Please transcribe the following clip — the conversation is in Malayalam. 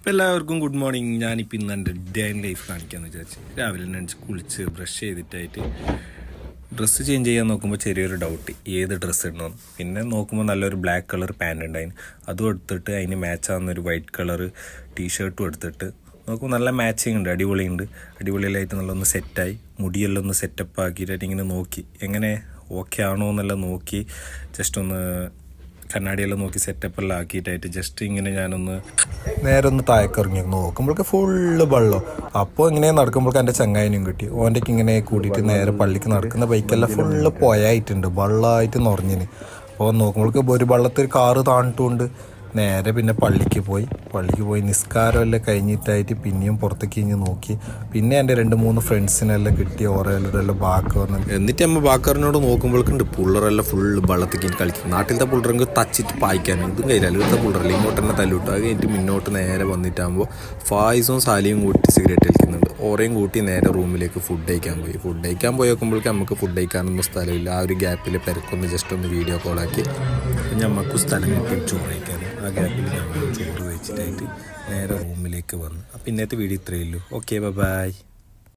എല്ലാവർക്കും ഗുഡ് മോർണിംഗ്. ഞാനിപ്പോൾ ഇന്ന് എൻ്റെ ഡേ ഇൻ ലൈഫ് കാണിക്കാമെന്ന് വിചാരിച്ചു. രാവിലെ തന്നെ കുളിച്ച് ബ്രഷ് ചെയ്തിട്ടായിട്ട് ഡ്രസ്സ് ചേഞ്ച് ചെയ്യാൻ നോക്കുമ്പോൾ ചെറിയൊരു ഡൗട്ട്, ഏത് ഡ്രസ്സ് ഇടണമെന്ന്. പിന്നെ നോക്കുമ്പോൾ നല്ലൊരു ബ്ലാക്ക് കളർ പാൻറ് ഉണ്ടായിരുന്നു, അതും എടുത്തിട്ട് അതിന് മാച്ചാകുന്നൊരു വൈറ്റ് കളർ ടീഷർട്ടും എടുത്തിട്ട് നോക്കുമ്പോൾ നല്ല മാച്ചിങ് ഉണ്ട്, അടിപൊളിയായിട്ട് നല്ലൊന്ന് സെറ്റായി, മുടിയെല്ലാം ഒന്ന് സെറ്റപ്പ് ആക്കിയിട്ട് ഇങ്ങനെ നോക്കി എങ്ങനെ ഓക്കെ ആണോ എന്നെല്ലാം നോക്കി ജസ്റ്റ് ഒന്ന് കണ്ണാടിയെല്ലാം നോക്കി സെറ്റപ്പെല്ലാം ആക്കിയിട്ടായിട്ട് ജസ്റ്റ് ഇങ്ങനെ ഞാനൊന്ന് നേരെ ഒന്ന് താഴേക്കിറങ്ങി നോക്കുമ്പോഴേക്ക് ഫുള്ള് വെള്ളം. അപ്പോൾ ഇങ്ങനെ നടക്കുമ്പോഴേക്ക് എൻ്റെ ചങ്ങായിനും കിട്ടി. ഓൻ്റെക്ക് ഇങ്ങനെ കൂട്ടിയിട്ട് നേരെ പള്ളിക്ക് നടക്കുന്ന ബൈക്കെല്ലാം ഫുള്ള് പോയായിട്ടുണ്ട്, വെള്ളമായിട്ട് നിറഞ്ഞിന്. അപ്പോൾ നോക്കുമ്പോഴേക്ക് ഒരു വെള്ളത്തിൽ കാറ് താണിട്ടുണ്ട്. നേരെ പിന്നെ പള്ളിക്ക് പോയി നിസ്കാരമെല്ലാം കഴിഞ്ഞിട്ടായിട്ട് പിന്നെയും പുറത്തേക്ക് കഴിഞ്ഞ് നോക്കി. പിന്നെ എൻ്റെ 2-3 ഫ്രണ്ട്സിനെല്ലാം കിട്ടി, ഓരോരെല്ലാം ബാക്ക് വന്നു. എന്നിട്ട് നമ്മൾ ബാക്കറിനോട് നോക്കുമ്പോഴേക്കുണ്ട് പുള്ളറെല്ലാം ഫുള്ള് വെള്ളത്തേക്ക് കളിക്കും. നാട്ടിലത്തെ പുള്ളറെങ്കിൽ തച്ചിട്ട് പായിക്കാനും ഇതും കയ്യില്ല, അടുത്ത പുള്ളറല്ല ഇങ്ങോട്ട് തന്നെ തല്ലിട്ടു. അത് കഴിഞ്ഞിട്ട് മുന്നോട്ട് നേരെ വന്നിട്ടാകുമ്പോൾ ഫായിസും സാലിയും കൂട്ടി സിഗരറ്റ് വലിക്കുന്നുണ്ട്. ഓരെയും കൂട്ടി നേരെ റൂമിലേക്ക് ഫുഡ് കഴിക്കാൻ പോയി നോക്കുമ്പോഴേക്കും നമുക്ക് ഫുഡ് കഴിക്കാനൊന്നും സ്ഥലമില്ല. ആ ഒരു ഗ്യാപ്പിൽ പെരക്കൊന്ന് ജസ്റ്റ് ഒന്ന് വീഡിയോ കോളാക്കി നമുക്ക് സ്ഥലം കിട്ടി ചോറ് കഴിക്കാൻ. ആ ഗ്യാപ്പിൽ നമ്മൾ ചോറ് വെച്ചിട്ടായിട്ട് നേരെ റൂമിലേക്ക് വന്നു. അപ്പോൾ ഇന്നത്തെ വീഡിയോ ഇത്രയേ ഉള്ളൂ. Okay, by.